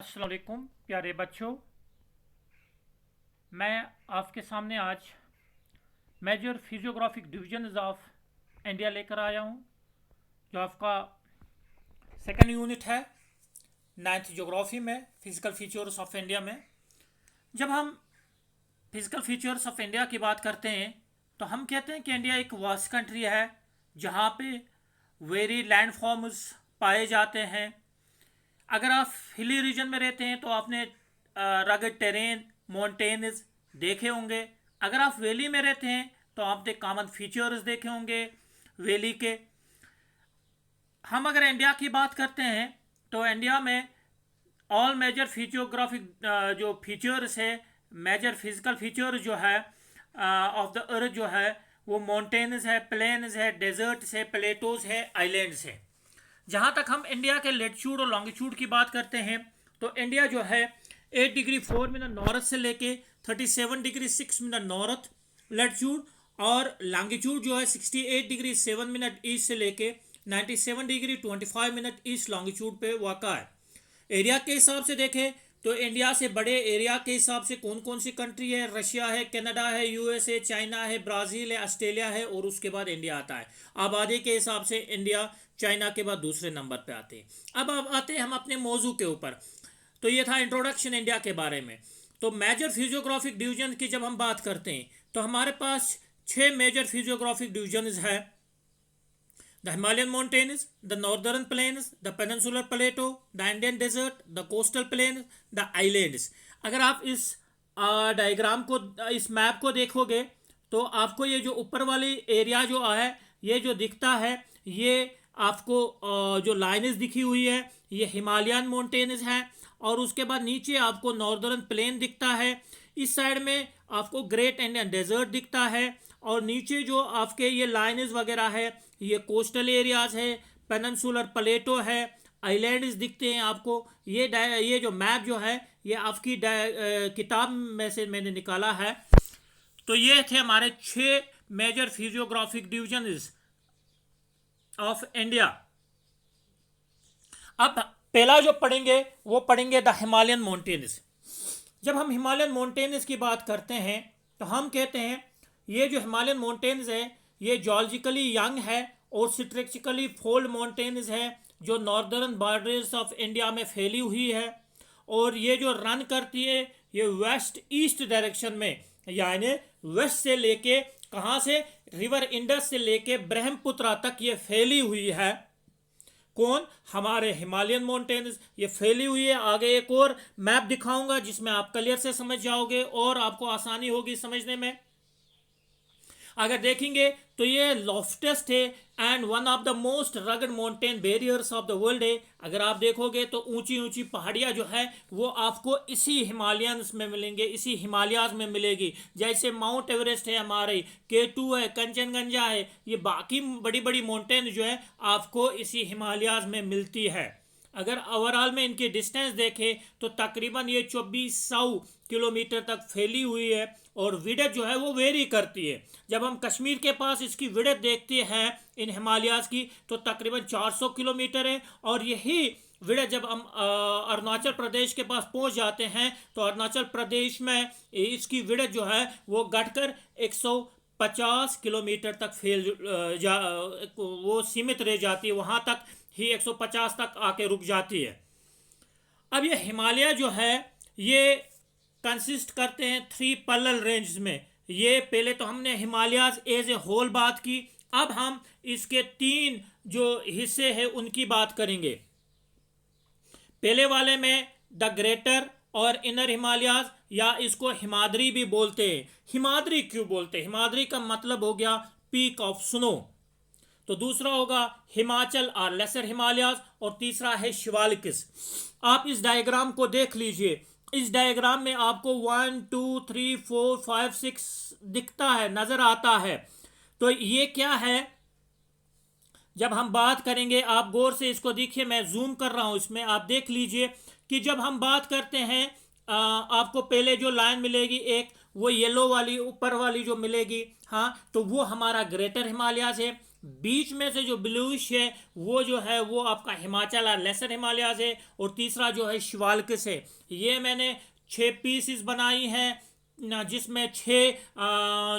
अस्सलाम वालेकुम प्यारे बच्चों। मैं आपके सामने आज major physiographic division of India लेकर आया हूँ, जो आपका सेकेंड यूनिट है नाइन्थ ज्योग्राफी में, फिजिकल फीचर्स ऑफ इंडिया में। जब हम फिजिकल फीचर्स ऑफ इंडिया की बात करते हैं तो हम कहते हैं कि इंडिया एक वास्ट कंट्री है जहाँ पे वेरी लैंड फॉर्म्स पाए जाते हैं। अगर आप हिली रीजन में रहते हैं तो आपने रगड टेरेन, माउंटेन्स देखे होंगे। अगर आप वैली में रहते हैं तो आपने कॉमन फीचर्स देखे होंगे वैली के। हम अगर इंडिया की बात करते हैं तो इंडिया में ऑल मेजर फिजियोग्राफिक जो फीचर्स है, मेजर फिजिकल फीचर जो है ऑफ द अर्थ जो है, वो माउंटेन्स है, प्लेन्स है, डेजर्ट्स है, प्लेटोज है, आइलैंड्स है। जहाँ तक हम इंडिया के लेटीट्यूड और लॉन्गिट्यूड की बात करते हैं तो इंडिया जो है 8 डिग्री 4 मिनट नॉर्थ से लेके 37 डिग्री 6 मिनट नॉर्थ लेटीट्यूड, और लॉन्गिट्यूड जो है 68 डिग्री 7 मिनट ईस्ट से लेके 97 डिग्री 25 मिनट ईस्ट लॉन्गिट्यूड पे वाक़ा है। एरिया के हिसाब से देखें तो इंडिया से बड़े एरिया के हिसाब से कौन कौन सी कंट्री है? रशिया है, कनाडा है, यूएसए, चाइना है, ब्राज़ील है, ऑस्ट्रेलिया है, और उसके बाद इंडिया आता है। आबादी के हिसाब से इंडिया चाइना के बाद दूसरे नंबर पे आते हैं। अब आते हैं हम अपने मौजू के ऊपर। तो ये था इंट्रोडक्शन इंडिया के बारे में। तो मेजर फिजियोग्राफिक डिवीजन की जब हम बात करते हैं तो हमारे पास 6 मेजर फिजियोग्राफिक डिवीजन है: the Himalayan mountains, the northern plains, the peninsular plateau, the Indian desert, the coastal plains, the islands। अगर आप इस डायग्राम को, इस मैप को देखोगे तो आपको ये जो ऊपर वाली एरिया जो है, ये जो दिखता है, ये आपको जो लाइन्स दिखी हुई है, ये हिमालयन माउंटेन्स हैं। और उसके बाद नीचे आपको नॉर्दर्न प्लेन दिखता है। इस साइड में आपको ग्रेट इंडियन डेजर्ट दिखता है, और नीचे जो आपके ये लाइन्स वगैरह है, ये कोस्टल एरियाज है, पेनिनसुलर प्लेटो है, आइलैंड्स दिखते हैं आपको। ये जो मैप जो है ये आपकी किताब में से मैंने निकाला है। तो ये थे हमारे 6 major physiographic divisions of India. अब पहला जो पढ़ेंगे वो पढ़ेंगे द हिमालयन माउंटेन्स। जब हम हिमालयन माउंटेन्स की बात करते हैं तो हम कहते हैं ये जो हिमालयन माउंटेन्स है ये जियोलॉजिकली यंग है और स्ट्रक्चरली फोल्ड माउंटेन्स है जो नॉर्दर्न बॉर्डर्स ऑफ इंडिया में फैली हुई है। और ये जो रन करती है ये वेस्ट ईस्ट डायरेक्शन में, यानी वेस्ट से लेके, कहाँ से? रिवर इंडस से लेके ब्रह्मपुत्र तक ये फैली हुई है। कौन? हमारे हिमालयन माउंटेन्स ये फैली हुई है। आगे एक और मैप दिखाऊंगा जिसमें आप क्लियर से समझ जाओगे और आपको आसानी होगी समझने में। अगर देखेंगे तो ये लॉफ्टेस्ट है and one of the most rugged mountain barriers of the world है। अगर आप देखोगे तो ऊंची ऊंची पहाड़ियाँ जो है वो आपको इसी हिमालयंस में मिलेंगे, इसी हिमालयाज में मिलेगी। जैसे माउंट एवरेस्ट है हमारे, K2 है, कंचनजंगा है, ये बाकी बड़ी बड़ी माउंटेन जो है आपको इसी हिमालयाज में मिलती है। अगर ओवरऑल में इनकी डिस्टेंस देखें तो तकरीबन ये 2400 किलोमीटर तक फैली हुई है, और विड्थ जो है वो वेरी करती है। जब हम कश्मीर के पास इसकी विड्थ देखते हैं इन हिमालयाज की तो तकरीबन 400 किलोमीटर है, और यही विड्थ जब हम अरुणाचल प्रदेश के पास पहुंच जाते हैं तो अरुणाचल प्रदेश में इसकी विड्थ जो है वो घटकर 150 किलोमीटर तक वो सीमित रह जाती है, वहाँ तक ही 150 तक आके रुक जाती है। अब ये हिमालय जो है ये कंसिस्ट करते हैं 3 पैरेलल रेंज में। ये पहले तो हमने हिमालयाज एज ए होल बात की, अब हम इसके 3 जो हिस्से हैं उनकी बात करेंगे। पहले वाले में द ग्रेटर और इनर हिमालयाज, या इसको हिमाद्री भी बोलते हैं। हिमाद्री क्यों बोलते हैं? हिमाद्री का मतलब हो गया पीक ऑफ स्नो। तो दूसरा होगा हिमाचल और लेसर हिमालयाज, और तीसरा है शिवालिक्स। आप इस डायग्राम को देख लीजिए। इस डायग्राम में आपको 1 2 3 4 5 6 दिखता है, नजर आता है। तो ये क्या है? जब हम बात करेंगे, आप गौर से इसको देखिए, मैं जूम कर रहा हूं इसमें, आप देख लीजिए कि जब हम बात करते हैं आपको पहले जो लाइन मिलेगी एक, वो येलो वाली ऊपर वाली जो मिलेगी, हाँ, तो वो हमारा ग्रेटर हिमालयाज है। बीच में से जो ब्लूइश है वो जो है वो आपका हिमाचल और लेसर हिमालयाज है, और तीसरा जो है शिवालिक्स है। ये मैंने 6 पीसेस बनाई हैं ना, जिसमें 6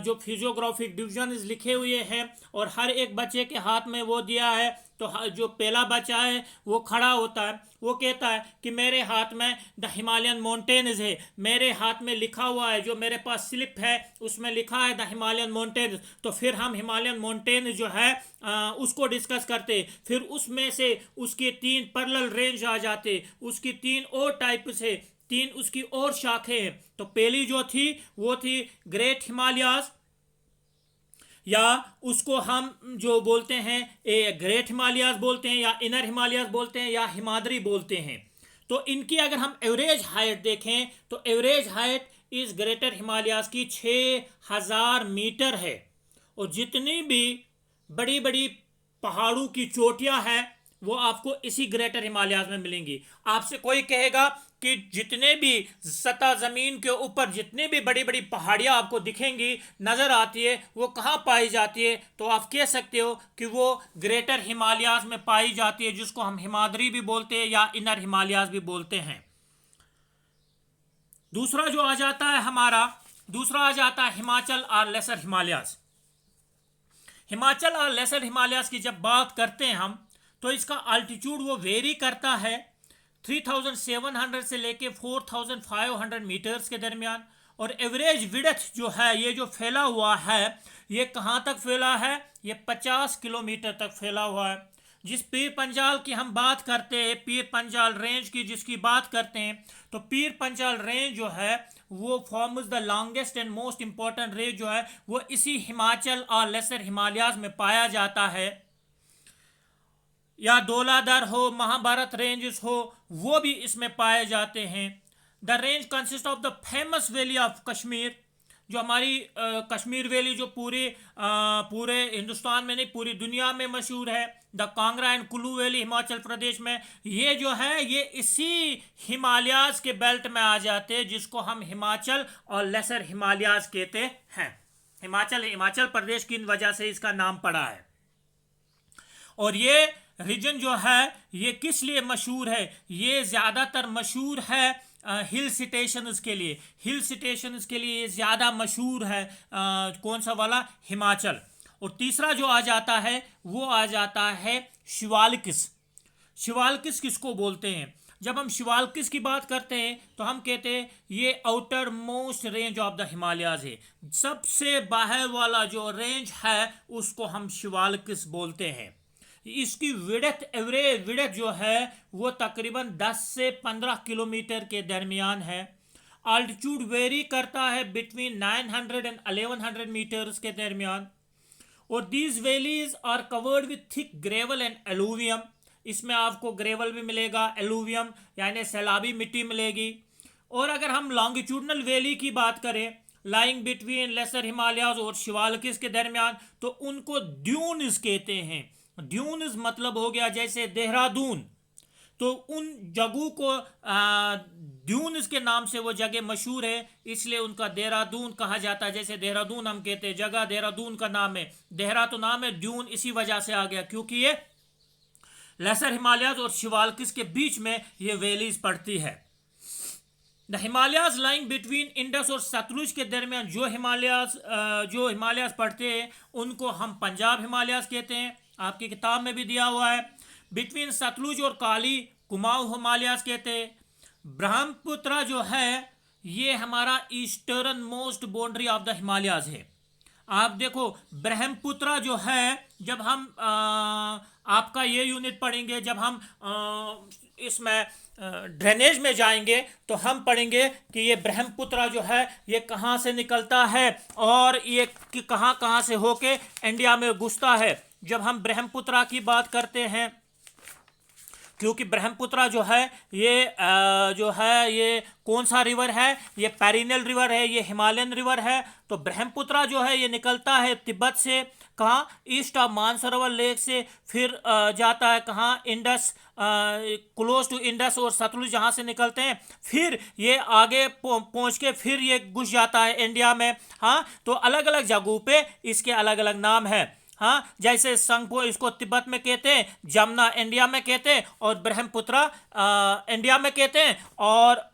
जो फिजियोग्राफिक डिविजन लिखे हुए हैं, और हर एक बच्चे के हाथ में वो दिया है। तो जो पहला बच्चा है वो खड़ा होता है, वो कहता है कि मेरे हाथ में द हिमालयन माउंटेन्स है, मेरे हाथ में लिखा हुआ है, जो मेरे पास स्लिप है उसमें लिखा है द हिमालयन माउंटेन्स। तो फिर हम हिमालयन माउंटेन जो है उसको डिस्कस करते, फिर उसमें से उसके 3 पैरेलल रेंज आ जाते, उसकी 3 और टाइप से 3 उसकी और शाखें हैं। तो पहली जो थी वो थी ग्रेट हिमालयाज, या उसको हम जो बोलते हैं ग्रेट हिमालयाज बोलते हैं, या इनर हिमालयाज बोलते हैं, या हिमाद्री बोलते हैं। तो इनकी अगर हम एवरेज हाइट देखें तो एवरेज हाइट इस ग्रेटर हिमालयाज की 6000 मीटर है। और जितनी भी बड़ी बड़ी पहाड़ों की चोटियां हैं वो आपको इसी ग्रेटर हिमालयाज में मिलेंगी। आपसे कोई कहेगा कि जितने भी सतह जमीन के ऊपर जितनी भी बड़ी बड़ी पहाड़ियां आपको दिखेंगी नजर आती है, वो कहाँ पाई जाती है, तो आप कह सकते हो कि वो ग्रेटर हिमालयाज में पाई जाती है, जिसको हम हिमाद्री भी बोलते हैं या इनर हिमालयाज भी बोलते हैं। दूसरा जो आ जाता है हमारा, दूसरा आ जाता है हिमाचल और लेसर हिमालयाज। हिमाचल और लेसर हिमालयाज की जब बात करते हैं हम, तो इसका अल्टीट्यूड वो वेरी करता है 3700 से लेके 4500 मीटर्स के दरमियान। और एवरेज विड्थ जो है, ये जो फैला हुआ है, ये कहाँ तक फैला है, ये 50 किलोमीटर तक फैला हुआ है। जिस पीर पंजाल की हम बात करते हैं, पीर पंजाल रेंज की जिसकी बात करते हैं, तो पीर पंजाल रेंज जो है वो forms the longest and most important range जो है वो इसी हिमाचल और लेसर हिमालयाज में पाया जाता है। या दौलाधर हो, महाभारत रेंजेस हो, वो भी इसमें पाए जाते हैं। The range consist of the famous valley of Kashmir, जो हमारी कश्मीर वैली जो पूरे हिंदुस्तान में नहीं पूरी दुनिया में मशहूर है। The Kangra and Kullu valley Himachal Pradesh में, ये जो है ये इसी हिमालयाज के बेल्ट में आ जाते हैं, जिसको हम हिमाचल और लेसर हिमालयाज कहते हैं। हिमाचल प्रदेश की वजह से इसका नाम पड़ा है। और ये रीजन जो है ये किस लिए मशहूर है, ये ज़्यादातर मशहूर है हिल स्टेशंस के लिए। हिल स्टेशंस के लिए ये ज़्यादा मशहूर है कौन सा वाला, हिमाचल। और तीसरा जो आ जाता है वो आ जाता है शिवालिक्स। शिवालिक्स किसको बोलते हैं, जब हम शिवालिक्स की बात करते हैं तो हम कहते हैं ये outer most range of the Himalayas है। सबसे बाहर वाला जो रेंज है उसको हम शिवालिक्स बोलते हैं। इसकी विड्थ, एवरेज विड्थ जो है वो तकरीबन 10 से 15 किलोमीटर के दरमियान है। आल्टीट्यूड वेरी करता है बिटवीन 900 एंड 1100 मीटर्स के दरमियान। और these valleys are covered with thick gravel and alluvium. इसमें आपको ग्रेवल भी मिलेगा, एलुवियम यानी सैलाबी मिट्टी मिलेगी। और अगर हम लॉन्गिट्यूडनल वैली की बात करें, लाइंग बिटवीन लेसर हिमालयाज और शिवालिक्स के दरमियान, तो उनको ड्यून्स कहते हैं। ड्यून्स मतलब हो गया जैसे देहरादून, तो उन जगहों को ड्यून्स के नाम से वो जगह मशहूर है, इसलिए उनका देहरादून कहा जाता है। जैसे देहरादून हम कहते हैं, जगह देहरादून का नाम है, देहरा तो नाम है, ड्यून इसी वजह से आ गया क्योंकि ये लेसर हिमालयाज और शिवालिक्स के बीच में ये वैलीज पड़ती है। The Himalayas lying between Indus और सतलुज के दरमियान जो हिमालयाज पड़ते हैं उनको हम पंजाब हिमालयाज कहते हैं। आपकी किताब में भी दिया हुआ है। बिटवीन सतलुज और काली कुमाऊं हिमालयाज कहते हैं। ब्रह्मपुत्र जो है ये हमारा eastern most boundary of the Himalayas है। आप देखो ब्रह्मपुत्र जो है, जब हम आपका ये यूनिट पढ़ेंगे, जब हम इसमें ड्रेनेज में जाएंगे तो हम पढ़ेंगे कि ये ब्रह्मपुत्र जो है ये कहाँ से निकलता है और ये कहाँ से होके इंडिया में घुसता है। जब हम ब्रह्मपुत्र की बात करते हैं, क्योंकि ब्रह्मपुत्र जो है ये कौन सा रिवर है, ये पेरिनियल रिवर है, ये हिमालयन रिवर है। तो ब्रह्मपुत्र जो है ये निकलता है तिब्बत से, कहाँ, ईस्ट ऑफ मानसरोवर लेक से, फिर जाता है कहाँ, इंडस, क्लोज टू इंडस और सतलुज जहाँ से निकलते हैं, फिर ये आगे पहुँच के फिर ये घुस जाता है इंडिया में। हाँ, तो अलग अलग जगहों पे इसके अलग अलग नाम है। हाँ, जैसे संगपो इसको तिब्बत में कहते हैं, जमुना इंडिया में कहते हैं और ब्रह्मपुत्रा इंडिया में कहते हैं, और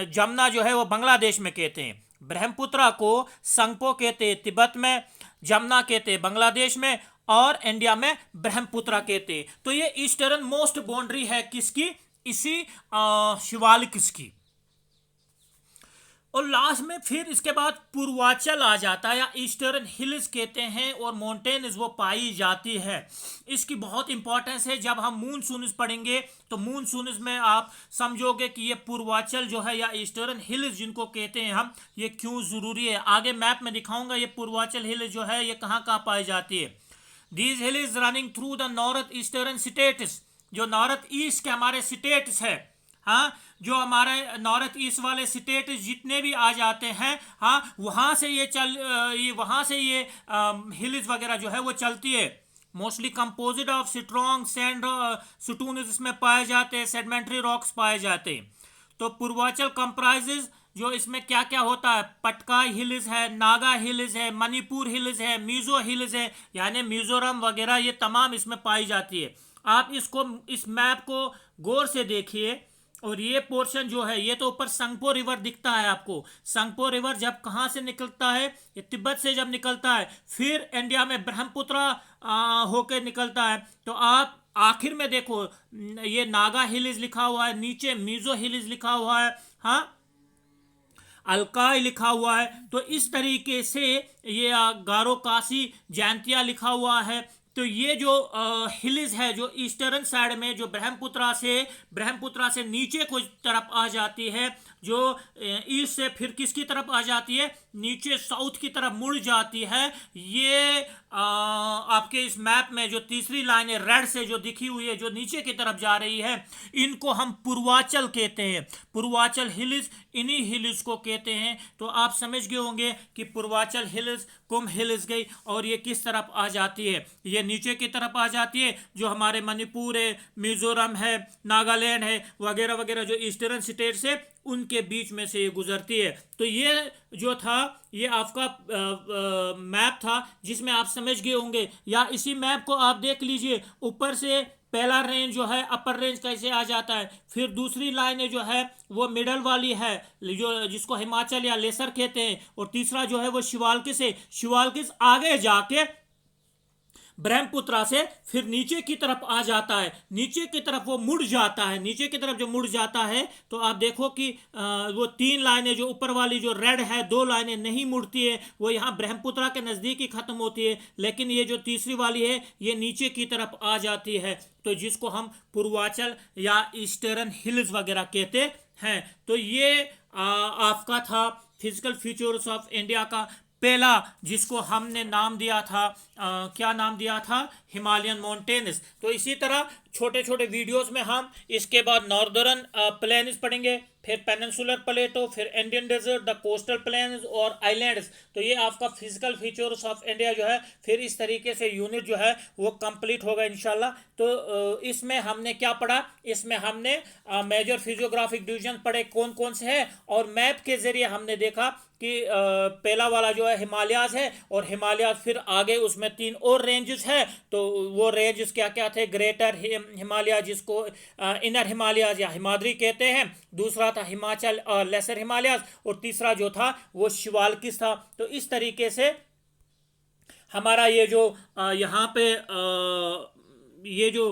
जमुना जो है वो बांग्लादेश में कहते हैं। ब्रह्मपुत्रा को संगपो कहते हैं तिब्बत में, जमुना कहते हैं बांग्लादेश में, और इंडिया में ब्रह्मपुत्रा कहते हैं। तो ये ईस्टर्न मोस्ट बाउंड्री है किसकी? इसी शिवालिक की। और लास्ट में फिर इसके बाद पूर्वांचल आ जाता है, या ईस्टर्न हिल्स कहते हैं, और माउंटेन्स वो पाई जाती है। इसकी बहुत इंपॉर्टेंस है। जब हम मूनसून्स पढ़ेंगे तो मूनसून्स में आप समझोगे कि ये पूर्वांचल जो है या ईस्टर्न हिल्स जिनको कहते हैं हम, ये क्यों ज़रूरी है। आगे मैप में दिखाऊंगा ये पूर्वांचल हिल जो है ये कहाँ कहाँ पाई जाती है। These hill is running through the north eastern states, जो नॉर्थ ईस्ट के हमारे स्टेट्स है, हाँ, जो हमारे नॉर्थ ईस्ट वाले स्टेट जितने भी आ जाते हैं, हाँ, वहाँ से ये हिल्स वगैरह जो है वो चलती है। Mostly composite of strong sand stone इसमें पाए जाते हैं, सेडिमेंट्री रॉक्स पाए जाते हैं। तो पूर्वांचल कंप्राइजेज, जो इसमें क्या क्या होता है, पटकाई हिल्स है, नागा हिल्स है, मणिपुर हिल्स है, मिजो हिल्स है, यानी मिजोरम वगैरह, ये तमाम इसमें पाई जाती है। आप इस मैप को गौर से देखिए, और ये पोर्शन जो है ये तो ऊपर संगपो रिवर दिखता है आपको। संगपो रिवर जब कहाँ से निकलता है? ये तिब्बत से जब निकलता है, फिर इंडिया में ब्रह्मपुत्रा होके निकलता है। तो आप आखिर में देखो ये नागा हिल्स लिखा हुआ है, नीचे मिजो हिल्स लिखा हुआ है, हाँ, अलकाई लिखा हुआ है। तो इस तरीके से ये गारो काशी जयंतिया लिखा हुआ है। तो ये जो हिल्स है जो ईस्टर्न साइड में, जो ब्रह्मपुत्रा से नीचे कुछ तरफ आ जाती है, जो ईस्ट से फिर किसकी तरफ आ जाती है, नीचे साउथ की तरफ मुड़ जाती है। ये आपके इस मैप में जो तीसरी लाइन है रेड से जो दिखी हुई है, जो नीचे की तरफ जा रही है, इनको हम पूर्वांचल कहते हैं। पूर्वांचल हिल्स इन्हीं हिल्स को कहते हैं। तो आप समझ गए होंगे कि पूर्वांचल हिल्स, कुंभ हिल्स गई, और ये किस तरफ आ जाती है, ये नीचे की तरफ आ जाती है। जो हमारे मणिपुर है, मिजोरम है, नागालैंड है, वगैरह वगैरह, जो ईस्टर्न स्टेट्स है, उनके बीच में से ये गुजरती है। तो ये जो था ये आपका मैप था जिसमें आप समझ गए होंगे। या इसी मैप को आप देख लीजिए, ऊपर से पहला रेंज जो है अपर रेंज कैसे आ जाता है, फिर दूसरी लाइन जो है वो मिडल वाली है जो जिसको हिमाचल या लेसर कहते हैं, और तीसरा जो है वो शिवालिक से, शिवालिक आगे जाके ब्रह्मपुत्रा से फिर नीचे की तरफ आ जाता है, नीचे की तरफ वो मुड़ जाता है। नीचे की तरफ जो मुड़ जाता है तो आप देखो कि वो तीन लाइनें जो ऊपर वाली जो रेड है, दो लाइनें नहीं मुड़ती है, वो यहाँ ब्रह्मपुत्रा के नज़दीक ही खत्म होती है, लेकिन ये जो तीसरी वाली है ये नीचे की तरफ आ जाती है। तो जिसको हम पूर्वांचल या ईस्टर्न हिल्स वगैरह कहते हैं। तो ये आपका था फिजिकल फीचर्स ऑफ इंडिया का पहला, जिसको हमने नाम दिया था क्या नाम दिया था, हिमालयन माउंटेन्स। तो इसी तरह छोटे छोटे वीडियोस में हम इसके बाद नॉर्दर्न प्लेन्स पढ़ेंगे, फिर पेनिनसुलर प्लेटो, फिर Indian desert, the coastal plains और आइलैंड्स। तो ये आपका फिजिकल फीचर्स ऑफ इंडिया जो है फिर इस तरीके से यूनिट जो है वो कंप्लीट होगा इंशाल्लाह। तो इसमें हमने क्या पढ़ा, इसमें हमने मेजर फिजियोग्राफिक डिवीजन पढ़े कौन कौन से हैं, और मैप के जरिए हमने देखा कि पहला वाला जो है हिमालयाज है, और हिमालयाज फिर आगे उसमें तीन और रेंजेस है। तो वो रेंजेस क्या क्या थे, ग्रेटर हिमालय जिसको इनर हिमालयाज या हिमाद्री कहते हैं, दूसरा था हिमाचल और लेसर हिमालयाज, और तीसरा जो था वो शिवालिक था। तो इस तरीके से हमारा ये जो यहाँ पे ये जो